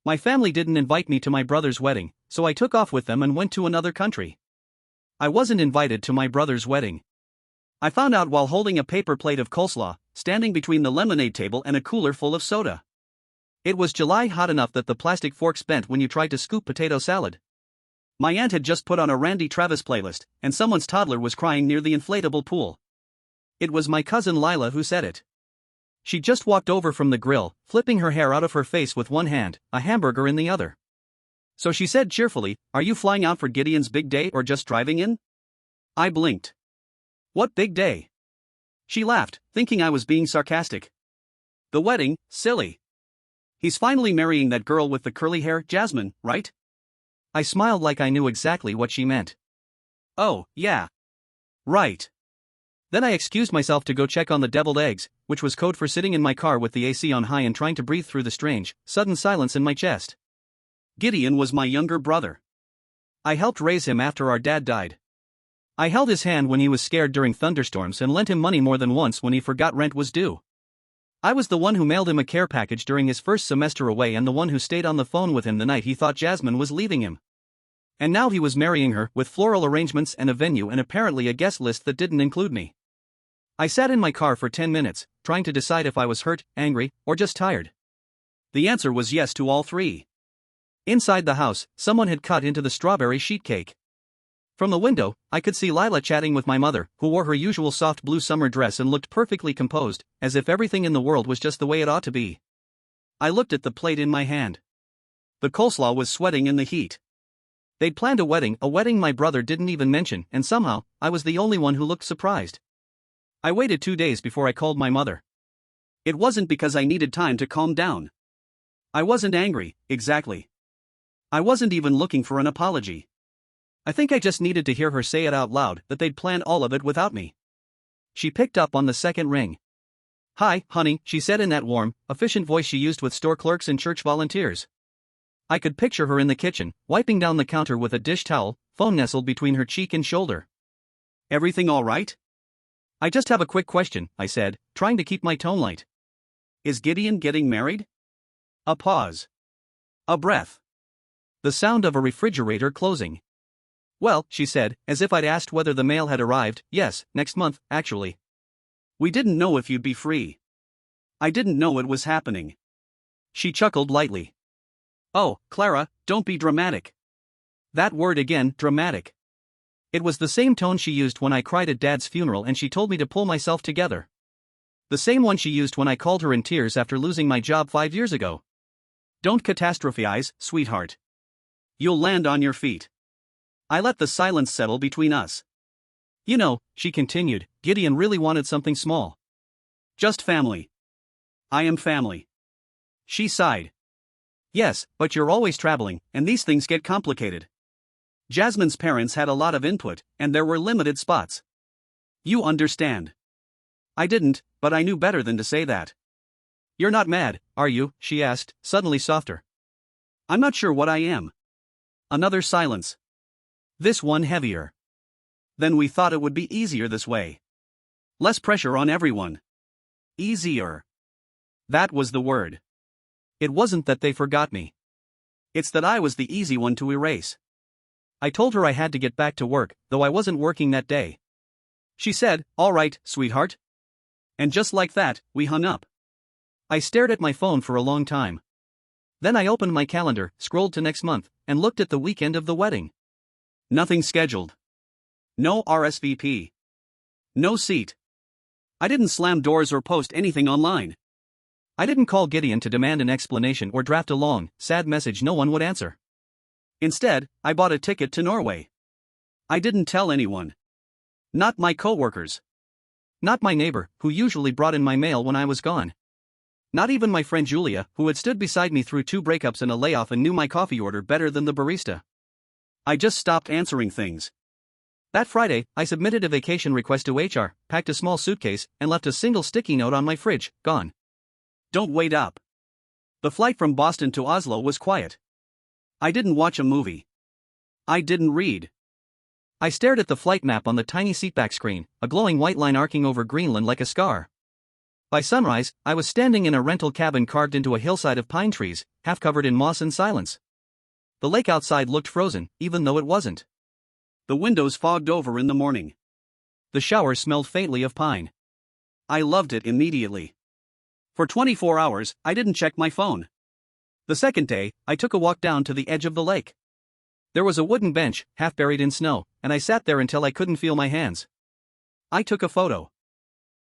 My family didn't invite me to my brother's wedding, so I took off with them and went to another country. I wasn't invited to my brother's wedding. I found out while holding a paper plate of coleslaw, standing between the lemonade table and a cooler full of soda. It was July, hot enough that the plastic forks bent when you tried to scoop potato salad. My aunt had just put on a Randy Travis playlist, and someone's toddler was crying near the inflatable pool. It was my cousin Lila who said it. She just walked over from the grill, flipping her hair out of her face with one hand, a hamburger in the other. So she said cheerfully, "Are you flying out for Gideon's big day or just driving in?" I blinked. "What big day?" She laughed, thinking I was being sarcastic. "The wedding, silly. He's finally marrying that girl with the curly hair, Jasmine, right?" I smiled like I knew exactly what she meant. "Oh, yeah. Right." Then I excused myself to go check on the deviled eggs, which was code for sitting in my car with the AC on high and trying to breathe through the strange, sudden silence in my chest. Gideon was my younger brother. I helped raise him after our dad died. I held his hand when he was scared during thunderstorms and lent him money more than once when he forgot rent was due. I was the one who mailed him a care package during his first semester away and the one who stayed on the phone with him the night he thought Jasmine was leaving him. And now he was marrying her, with floral arrangements and a venue and apparently a guest list that didn't include me. I sat in my car for 10 minutes, trying to decide if I was hurt, angry, or just tired. The answer was yes to all three. Inside the house, someone had cut into the strawberry sheet cake. From the window, I could see Lila chatting with my mother, who wore her usual soft blue summer dress and looked perfectly composed, as if everything in the world was just the way it ought to be. I looked at the plate in my hand. The coleslaw was sweating in the heat. They'd planned a wedding my brother didn't even mention, and somehow, I was the only one who looked surprised. I waited 2 days before I called my mother. It wasn't because I needed time to calm down. I wasn't angry, exactly. I wasn't even looking for an apology. I think I just needed to hear her say it out loud that they'd planned all of it without me. She picked up on the second ring. "Hi, honey," she said in that warm, efficient voice she used with store clerks and church volunteers. I could picture her in the kitchen, wiping down the counter with a dish towel, phone nestled between her cheek and shoulder. "Everything all right?" "I just have a quick question," I said, trying to keep my tone light. "Is Gideon getting married?" A pause. A breath. The sound of a refrigerator closing. "Well," she said, as if I'd asked whether the mail had arrived, "yes, next month, actually. We didn't know if you'd be free. I didn't know it was happening." She chuckled lightly. "Oh, Clara, don't be dramatic." That word again, dramatic. It was the same tone she used when I cried at Dad's funeral and she told me to pull myself together. The same one she used when I called her in tears after losing my job 5 years ago. "Don't catastrophize, sweetheart. You'll land on your feet." I let the silence settle between us. "You know," she continued, "Gideon really wanted something small. Just family. I am family." She sighed. "Yes, but you're always traveling, and these things get complicated. Jasmine's parents had a lot of input, and there were limited spots. You understand." I didn't, but I knew better than to say that. "You're not mad, are you?" she asked, suddenly softer. "I'm not sure what I am." Another silence. This one heavier. "Then we thought it would be easier this way. Less pressure on everyone. Easier." That was the word. It wasn't that they forgot me. It's that I was the easy one to erase. I told her I had to get back to work, though I wasn't working that day. She said, "All right, sweetheart." And just like that, we hung up. I stared at my phone for a long time. Then I opened my calendar, scrolled to next month, and looked at the weekend of the wedding. Nothing scheduled. No RSVP. No seat. I didn't slam doors or post anything online. I didn't call Gideon to demand an explanation or draft a long, sad message no one would answer. Instead, I bought a ticket to Norway. I didn't tell anyone. Not my coworkers. Not my neighbor, who usually brought in my mail when I was gone. Not even my friend Julia, who had stood beside me through 2 breakups and a layoff and knew my coffee order better than the barista. I just stopped answering things. That Friday, I submitted a vacation request to HR, packed a small suitcase, and left a single sticky note on my fridge, "Gone. Don't wait up." The flight from Boston to Oslo was quiet. I didn't watch a movie. I didn't read. I stared at the flight map on the tiny seatback screen, a glowing white line arcing over Greenland like a scar. By sunrise, I was standing in a rental cabin carved into a hillside of pine trees, half covered in moss and silence. The lake outside looked frozen, even though it wasn't. The windows fogged over in the morning. The shower smelled faintly of pine. I loved it immediately. For 24 hours, I didn't check my phone. The second day, I took a walk down to the edge of the lake. There was a wooden bench, half buried in snow, and I sat there until I couldn't feel my hands. I took a photo.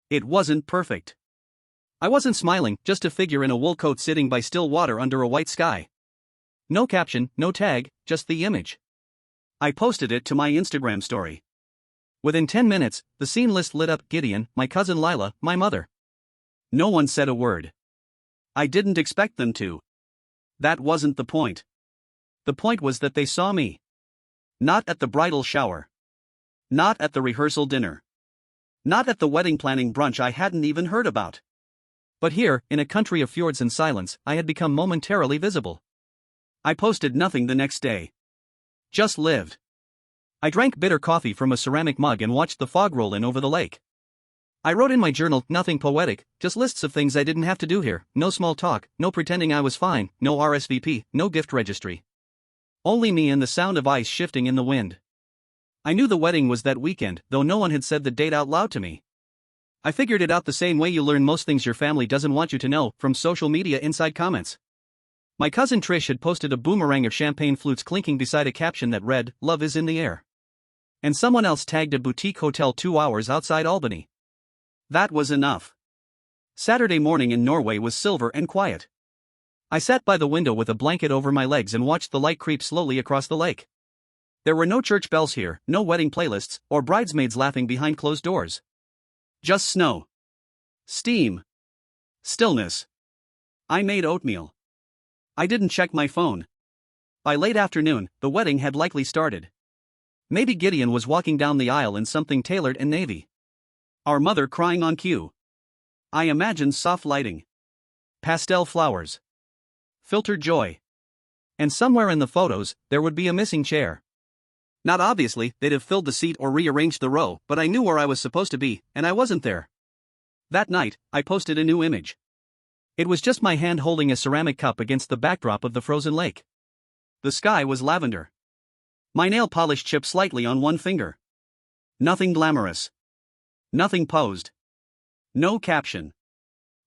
It wasn't perfect. I wasn't smiling, just a figure in a wool coat sitting by still water under a white sky. No caption, no tag, just the image. I posted it to my Instagram story. Within 10 minutes, the scene list lit up: Gideon, my cousin Lila, my mother. No one said a word. I didn't expect them to. That wasn't the point. The point was that they saw me. Not at the bridal shower. Not at the rehearsal dinner. Not at the wedding planning brunch I hadn't even heard about. But here, in a country of fjords and silence, I had become momentarily visible. I posted nothing the next day. Just lived. I drank bitter coffee from a ceramic mug and watched the fog roll in over the lake. I wrote in my journal, nothing poetic, just lists of things I didn't have to do here, no small talk, no pretending I was fine, no RSVP, no gift registry. Only me and the sound of ice shifting in the wind. I knew the wedding was that weekend, though no one had said the date out loud to me. I figured it out the same way you learn most things your family doesn't want you to know, from social media inside comments. My cousin Trish had posted a boomerang of champagne flutes clinking beside a caption that read, "Love is in the air." And someone else tagged a boutique hotel 2 hours outside Albany. That was enough. Saturday morning in Norway was silver and quiet. I sat by the window with a blanket over my legs and watched the light creep slowly across the lake. There were no church bells here, no wedding playlists, or bridesmaids laughing behind closed doors. Just snow. Steam. Stillness. I made oatmeal. I didn't check my phone. By late afternoon, the wedding had likely started. Maybe Gideon was walking down the aisle in something tailored and navy. Our mother crying on cue. I imagined soft lighting. Pastel flowers. Filtered joy. And somewhere in the photos, there would be a missing chair. Not obviously, they'd have filled the seat or rearranged the row, but I knew where I was supposed to be, and I wasn't there. That night, I posted a new image. It was just my hand holding a ceramic cup against the backdrop of the frozen lake. The sky was lavender. My nail polish chipped slightly on one finger. Nothing glamorous. Nothing posed. No caption.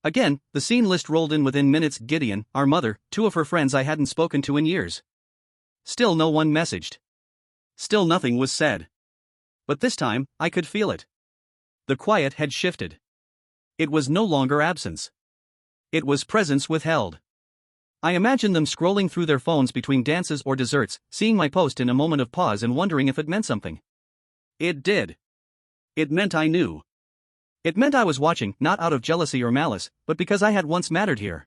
Again, the scene list rolled in within minutes: Gideon, our mother, 2 of her friends I hadn't spoken to in years. Still no one messaged. Still nothing was said. But this time, I could feel it. The quiet had shifted. It was no longer absence. It was presence withheld. I imagined them scrolling through their phones between dances or desserts, seeing my post in a moment of pause and wondering if it meant something. It did. It meant I knew. It meant I was watching, not out of jealousy or malice, but because I had once mattered here.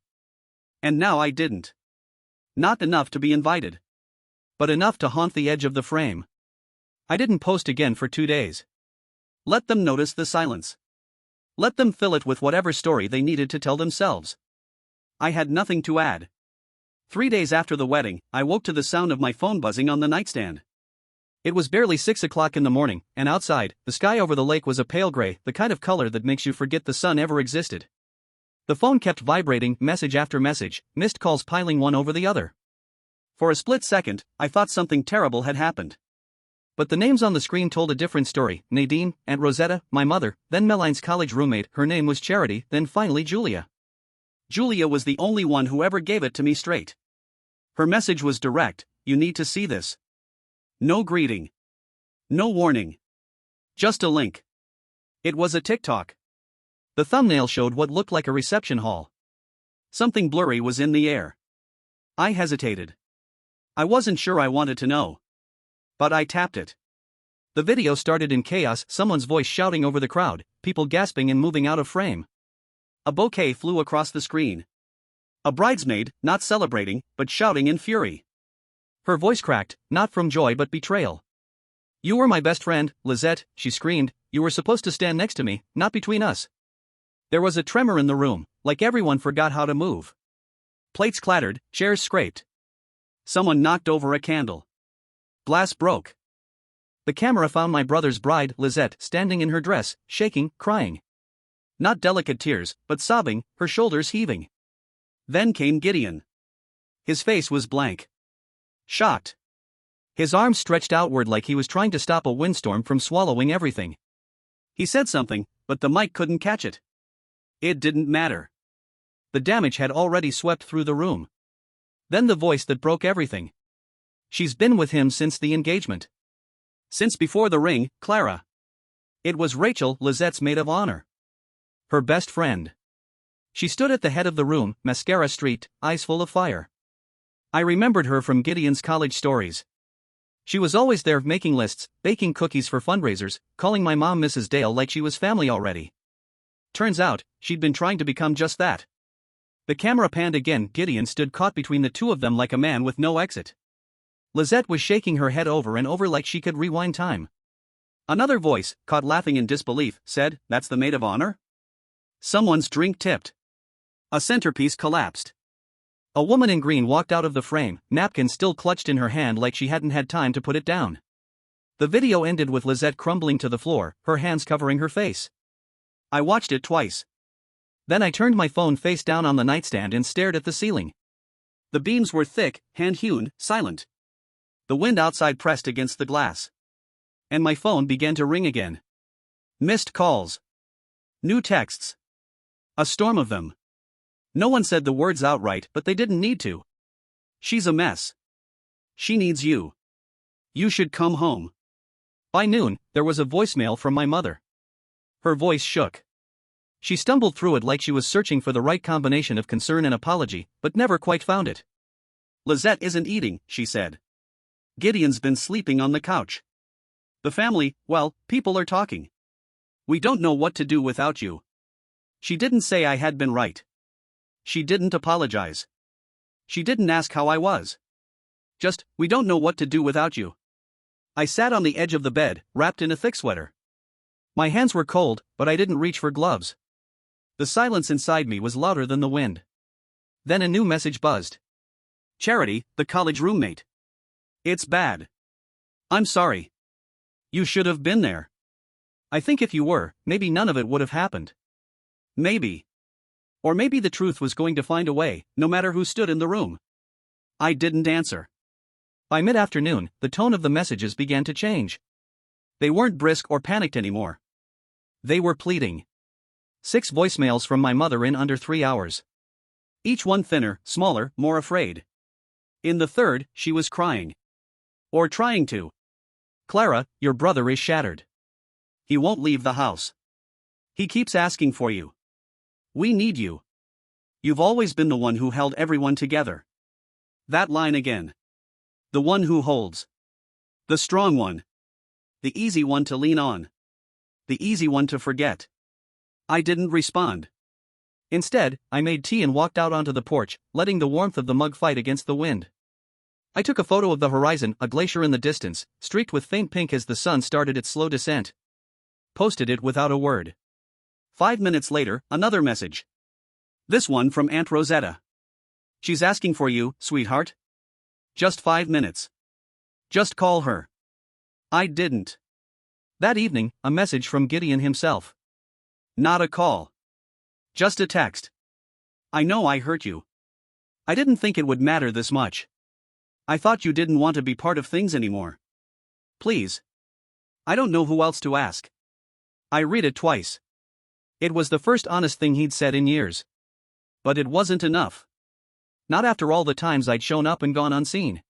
And now I didn't. Not enough to be invited. But enough to haunt the edge of the frame. I didn't post again for 2 days. Let them notice the silence. Let them fill it with whatever story they needed to tell themselves. I had nothing to add. 3 days after the wedding, I woke to the sound of my phone buzzing on the nightstand. It was barely 6 o'clock in the morning, and outside, the sky over the lake was a pale gray, the kind of color that makes you forget the sun ever existed. The phone kept vibrating, message after message, missed calls piling one over the other. For a split second, I thought something terrible had happened. But the names on the screen told a different story: Nadine, Aunt Rosetta, my mother, then Meline's college roommate, her name was Charity, then finally Julia. Julia was the only one who ever gave it to me straight. Her message was direct: you need to see this. No greeting. No warning. Just a link. It was a TikTok. The thumbnail showed what looked like a reception hall. Something blurry was in the air. I hesitated. I wasn't sure I wanted to know. But I tapped it. The video started in chaos, someone's voice shouting over the crowd, people gasping and moving out of frame. A bouquet flew across the screen. A bridesmaid, not celebrating, but shouting in fury. Her voice cracked, not from joy but betrayal. "You were my best friend, Lizette," she screamed. "You were supposed to stand next to me, not between us." There was a tremor in the room, like everyone forgot how to move. Plates clattered, chairs scraped. Someone knocked over a candle. Glass broke. The camera found my brother's bride, Lizette, standing in her dress, shaking, crying. Not delicate tears, but sobbing, her shoulders heaving. Then came Gideon. His face was blank. Shocked. His arms stretched outward like he was trying to stop a windstorm from swallowing everything. He said something, but the mic couldn't catch it. It didn't matter. The damage had already swept through the room. Then the voice that broke everything. She's been with him since the engagement. Since before the ring, Clara. It was Rachel, Lizette's maid of honor. Her best friend. She stood at the head of the room, mascara streaked, eyes full of fire. I remembered her from Gideon's college stories. She was always there making lists, baking cookies for fundraisers, calling my mom Mrs. Dale like she was family already. Turns out, she'd been trying to become just that. The camera panned again. Gideon stood caught between the two of them like a man with no exit. Lizette was shaking her head over and over like she could rewind time. Another voice, caught laughing in disbelief, said, "That's the maid of honor?" Someone's drink tipped. A centerpiece collapsed. A woman in green walked out of the frame, napkin still clutched in her hand like she hadn't had time to put it down. The video ended with Lizette crumbling to the floor, her hands covering her face. I watched it twice. Then I turned my phone face down on the nightstand and stared at the ceiling. The beams were thick, hand-hewn, silent. The wind outside pressed against the glass. And my phone began to ring again. Missed calls. New texts. A storm of them. No one said the words outright, but they didn't need to. She's a mess. She needs you. You should come home. By noon, there was a voicemail from my mother. Her voice shook. She stumbled through it like she was searching for the right combination of concern and apology, but never quite found it. "Lizette isn't eating," she said. "Gideon's been sleeping on the couch. The family, well, people are talking. We don't know what to do without you." She didn't say I had been right. She didn't apologize. She didn't ask how I was. Just, "We don't know what to do without you." I sat on the edge of the bed, wrapped in a thick sweater. My hands were cold, but I didn't reach for gloves. The silence inside me was louder than the wind. Then a new message buzzed. "Charity, the college roommate. It's bad. I'm sorry. You should have been there. I think if you were, maybe none of it would have happened. Maybe. Or maybe the truth was going to find a way, no matter who stood in the room." I didn't answer. By mid-afternoon, the tone of the messages began to change. They weren't brisk or panicked anymore. They were pleading. 6 voicemails from my mother in under 3 hours. Each one thinner, smaller, more afraid. In the third, she was crying. Or trying to. "Clara, your brother is shattered. He won't leave the house. He keeps asking for you. We need you. You've always been the one who held everyone together." That line again. The one who holds. The strong one. The easy one to lean on. The easy one to forget. I didn't respond. Instead, I made tea and walked out onto the porch, letting the warmth of the mug fight against the wind. I took a photo of the horizon, a glacier in the distance, streaked with faint pink as the sun started its slow descent. Posted it without a word. 5 minutes later, another message. This one from Aunt Rosetta. "She's asking for you, sweetheart. Just 5 minutes. Just call her." I didn't. That evening, a message from Gideon himself. Not a call. Just a text. "I know I hurt you. I didn't think it would matter this much. I thought you didn't want to be part of things anymore. Please. I don't know who else to ask." I read it twice. It was the first honest thing he'd said in years. But it wasn't enough. Not after all the times I'd shown up and gone unseen.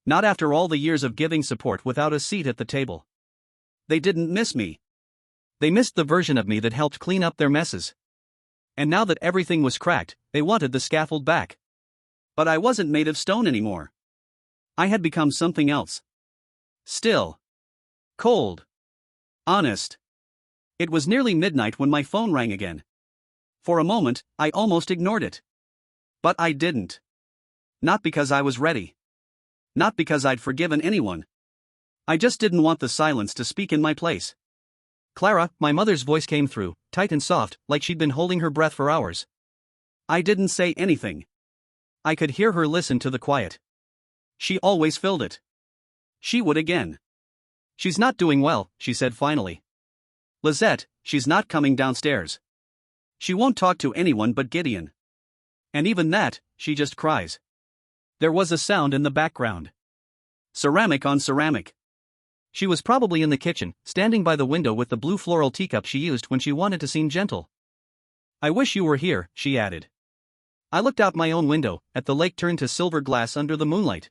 Not after all the years of giving support without a seat at the table. They didn't miss me. They missed the version of me that helped clean up their messes. And now that everything was cracked, they wanted the scaffold back. But I wasn't made of stone anymore. I had become something else. Still. Cold. Honest. It was nearly midnight when my phone rang again. For a moment, I almost ignored it. But I didn't. Not because I was ready. Not because I'd forgiven anyone. I just didn't want the silence to speak in my place. "Clara," my mother's voice came through, tight and soft, like she'd been holding her breath for hours. I didn't say anything. I could hear her listen to the quiet. She always filled it. She would again. "She's not doing well," she said finally. "Lizette, she's not coming downstairs. She won't talk to anyone but Gideon. And even that, she just cries. There was a sound in the background. Ceramic on ceramic. She was probably in the kitchen, standing by the window with the blue floral teacup she used when she wanted to seem gentle. I wish you were here, she added. I looked out my own window, at the lake turned to silver glass under the moonlight.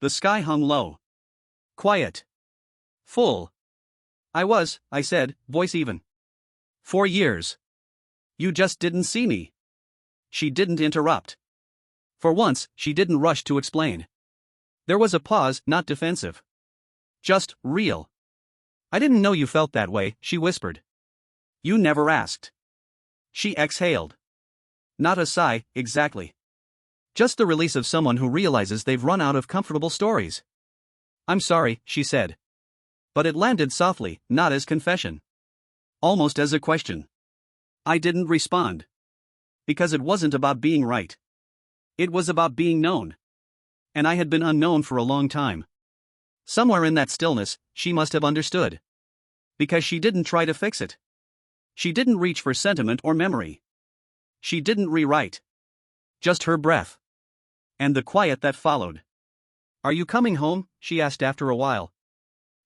The sky hung low. Quiet. Full. I said, voice even. 4 years. You just didn't see me. She didn't interrupt. For once, she didn't rush to explain. There was a pause, not defensive. Just real. I didn't know you felt that way, she whispered. You never asked. She exhaled. Not a sigh, exactly. Just the release of someone who realizes they've run out of comfortable stories. I'm sorry, she said. But it landed softly, not as confession. Almost as a question. I didn't respond. Because it wasn't about being right. It was about being known. And I had been unknown for a long time. Somewhere in that stillness, she must have understood. Because she didn't try to fix it. She didn't reach for sentiment or memory. She didn't rewrite. Just her breath. And the quiet that followed. Are you coming home? She asked after a while.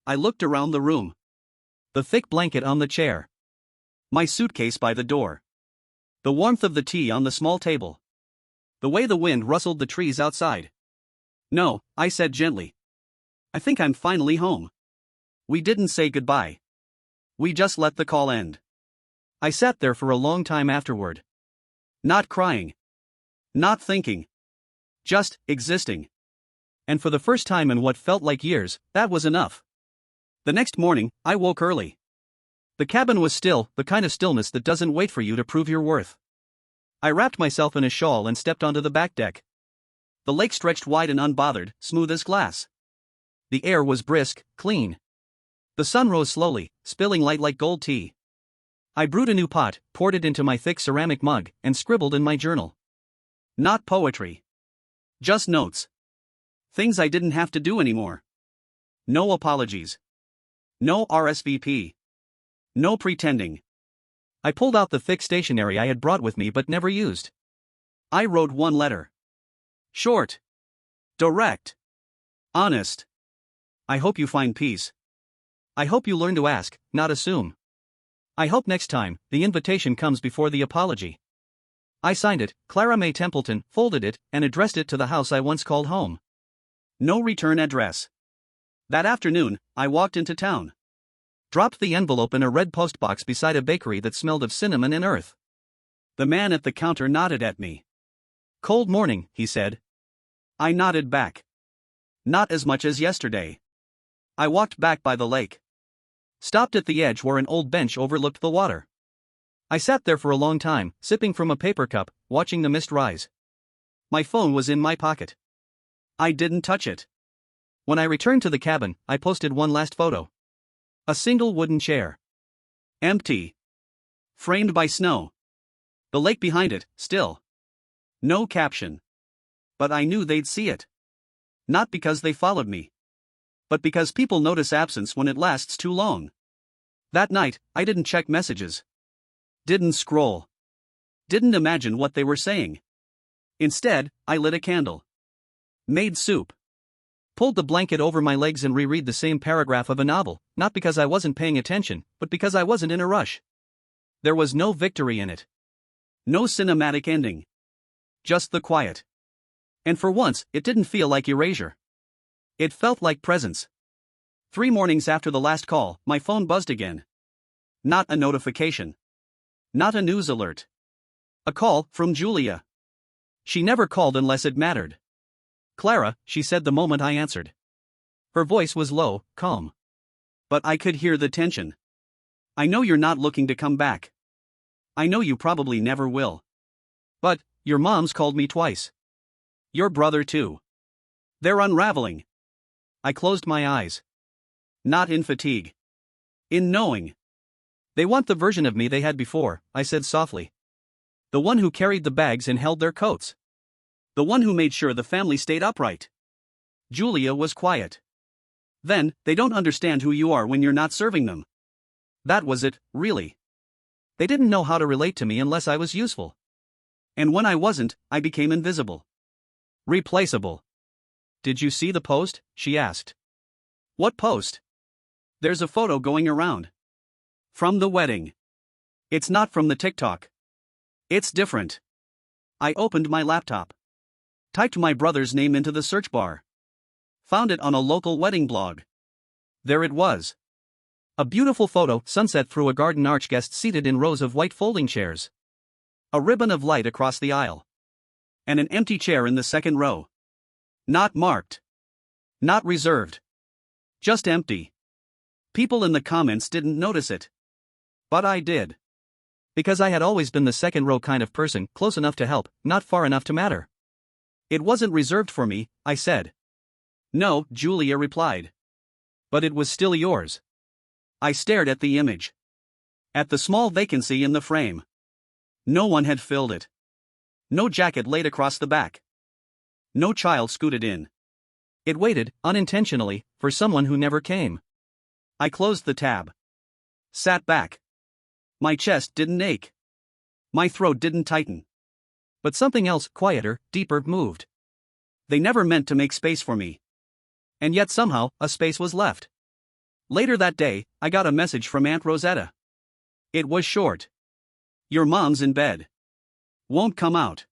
I looked around the room. The thick blanket on the chair. My suitcase by the door. The warmth of the tea on the small table. The way the wind rustled the trees outside. No, I said gently. I think I'm finally home. We didn't say goodbye. We just let the call end. I sat there for a long time afterward. Not crying. Not thinking. Just existing. And for the first time in what felt like years, that was enough. The next morning, I woke early. The cabin was still, the kind of stillness that doesn't wait for you to prove your worth. I wrapped myself in a shawl and stepped onto the back deck. The lake stretched wide and unbothered, smooth as glass. The air was brisk, clean. The sun rose slowly, spilling light like gold tea. I brewed a new pot, poured it into my thick ceramic mug, and scribbled in my journal. Not poetry. Just notes. Things I didn't have to do anymore. No apologies. No RSVP. No pretending. I pulled out the thick stationery I had brought with me but never used. I wrote one letter. Short. Direct. Honest. I hope you find peace. I hope you learn to ask, not assume. I hope next time, the invitation comes before the apology. I signed it, Clara May Templeton, folded it, and addressed it to the house I once called home. No return address. That afternoon, I walked into town. Dropped the envelope in a red postbox beside a bakery that smelled of cinnamon and earth. The man at the counter nodded at me. Cold morning, he said. I nodded back. Not as much as yesterday. I walked back by the lake. Stopped at the edge where an old bench overlooked the water. I sat there for a long time, sipping from a paper cup, watching the mist rise. My phone was in my pocket. I didn't touch it. When I returned to the cabin, I posted one last photo. A single wooden chair. Empty. Framed by snow. The lake behind it, still. No caption. But I knew they'd see it. Not because they followed me. But because people notice absence when it lasts too long. That night, I didn't check messages. Didn't scroll. Didn't imagine what they were saying. Instead, I lit a candle. Made soup. Pulled the blanket over my legs and reread the same paragraph of a novel, not because I wasn't paying attention, but because I wasn't in a rush. There was no victory in it. No cinematic ending. Just the quiet. And for once, it didn't feel like erasure. It felt like presence. 3 mornings after the last call, my phone buzzed again. Not a notification. Not a news alert. A call from Julia. She never called unless it mattered. Clara, she said the moment I answered. Her voice was low, calm. But I could hear the tension. I know you're not looking to come back. I know you probably never will. But, your mom's called me twice. Your brother too. They're unraveling. I closed my eyes. Not in fatigue. In knowing. They want the version of me they had before, I said softly. The one who carried the bags and held their coats. The one who made sure the family stayed upright. Julia was quiet. Then, they don't understand who you are when you're not serving them. That was it, really. They didn't know how to relate to me unless I was useful. And when I wasn't, I became invisible. Replaceable. Did you see the post? She asked. What post? There's a photo going around. From the wedding. It's not from the TikTok. It's different. I opened my laptop. Typed my brother's name into the search bar. Found it on a local wedding blog. There it was. A beautiful photo, sunset through a garden arch, guests seated in rows of white folding chairs. A ribbon of light across the aisle. And an empty chair in the second row. Not marked. Not reserved. Just empty. People in the comments didn't notice it. But I did. Because I had always been the second row kind of person, close enough to help, not far enough to matter. It wasn't reserved for me, I said. No, Julia replied. But it was still yours. I stared at the image. At the small vacancy in the frame. No one had filled it. No jacket laid across the back. No child scooted in. It waited, unintentionally, for someone who never came. I closed the tab. Sat back. My chest didn't ache. My throat didn't tighten. But something else, quieter, deeper, moved. They never meant to make space for me. And yet somehow, a space was left. Later that day, I got a message from Aunt Rosetta. It was short. Your mom's in bed. Won't come out.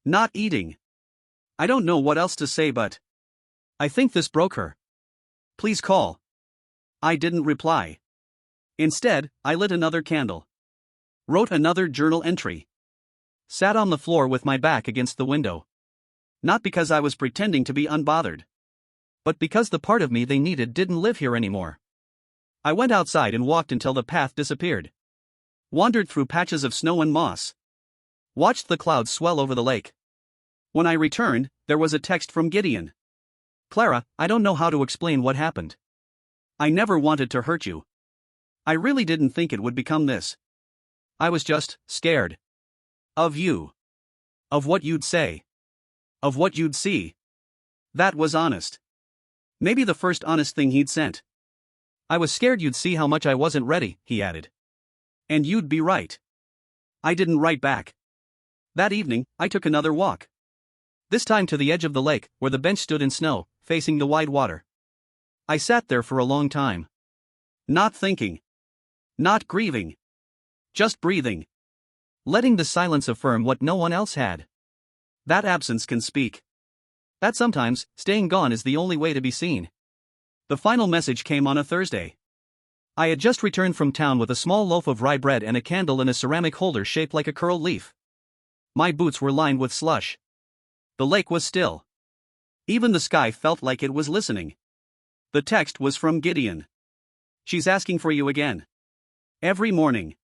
Not eating. I don't know what else to say, but I think this broke her. Please call. I didn't reply. Instead, I lit another candle. Wrote another journal entry. Sat on the floor with my back against the window. Not because I was pretending to be unbothered. But because the part of me they needed didn't live here anymore. I went outside and walked until the path disappeared. Wandered through patches of snow and moss. Watched the clouds swell over the lake. When I returned, there was a text from Gideon. Clara, I don't know how to explain what happened. I never wanted to hurt you. I really didn't think it would become this. I was just scared. Of you. Of what you'd say. Of what you'd see. That was honest. Maybe the first honest thing he'd sent. I was scared you'd see how much I wasn't ready, he added. And you'd be right. I didn't write back. That evening, I took another walk. This time to the edge of the lake, where the bench stood in snow, facing the wide water. I sat there for a long time. Not thinking. Not grieving. Just breathing. Letting the silence affirm what no one else had. That absence can speak. That sometimes, staying gone is the only way to be seen. The final message came on a Thursday. I had just returned from town with a small loaf of rye bread and a candle in a ceramic holder shaped like a curled leaf. My boots were lined with slush. The lake was still. Even the sky felt like it was listening. The text was from Gideon. She's asking for you again. Every morning.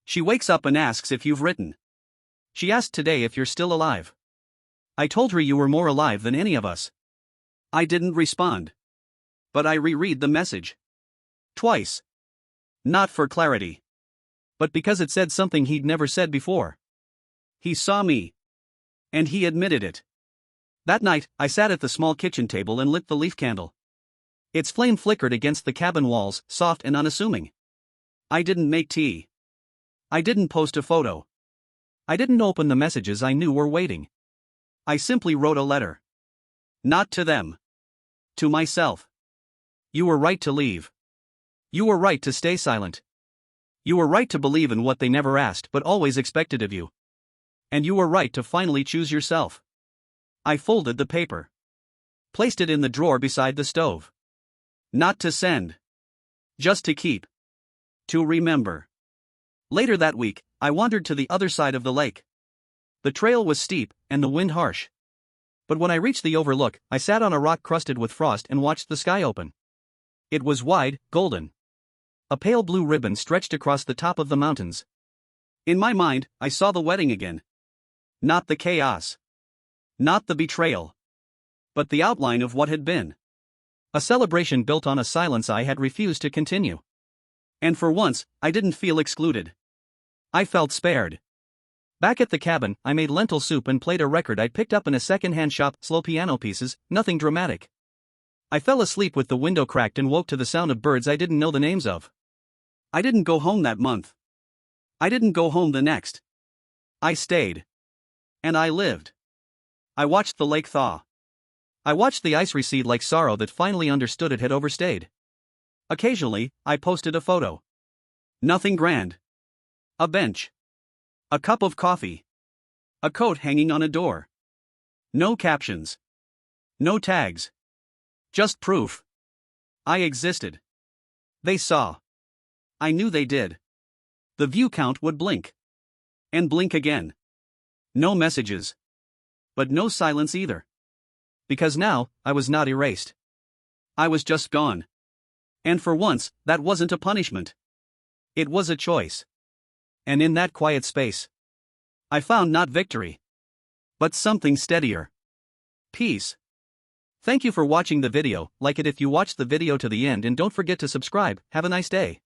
She wakes up and asks if you've written. She asked today if you're still alive. I told her you were more alive than any of us. I didn't respond. But I reread the message. Twice. Not for clarity. But because it said something he'd never said before. He saw me. And he admitted it. That night, I sat at the small kitchen table and lit the leaf candle. Its flame flickered against the cabin walls, soft and unassuming. I didn't make tea. I didn't post a photo. I didn't open the messages I knew were waiting. I simply wrote a letter. Not to them. To myself. You were right to leave. You were right to stay silent. You were right to believe in what they never asked but always expected of you. And you were right to finally choose yourself. I folded the paper. Placed it in the drawer beside the stove. Not to send. Just to keep. To remember. Later that week, I wandered to the other side of the lake. The trail was steep, and the wind harsh. But when I reached the overlook, I sat on a rock crusted with frost and watched the sky open. It was wide, golden. A pale blue ribbon stretched across the top of the mountains. In my mind, I saw the wedding again. Not the chaos. Not the betrayal. But the outline of what had been. A celebration built on a silence I had refused to continue. And for once, I didn't feel excluded. I felt spared. Back at the cabin, I made lentil soup and played a record I'd picked up in a second-hand shop, slow piano pieces, nothing dramatic. I fell asleep with the window cracked and woke to the sound of birds I didn't know the names of. I didn't go home that month. I didn't go home the next. I stayed. And I lived. I watched the lake thaw. I watched the ice recede like sorrow that finally understood it had overstayed. Occasionally, I posted a photo. Nothing grand. A bench. A cup of coffee. A coat hanging on a door. No captions. No tags. Just proof. I existed. They saw. I knew they did. The view count would blink. And blink again. No messages. But no silence either. Because now, I was not erased. I was just gone. And for once, that wasn't a punishment. It was a choice. And in that quiet space, I found not victory, but something steadier. Peace. Thank you for watching the video. Like it if you watched the video to the end and don't forget to subscribe. Have a nice day.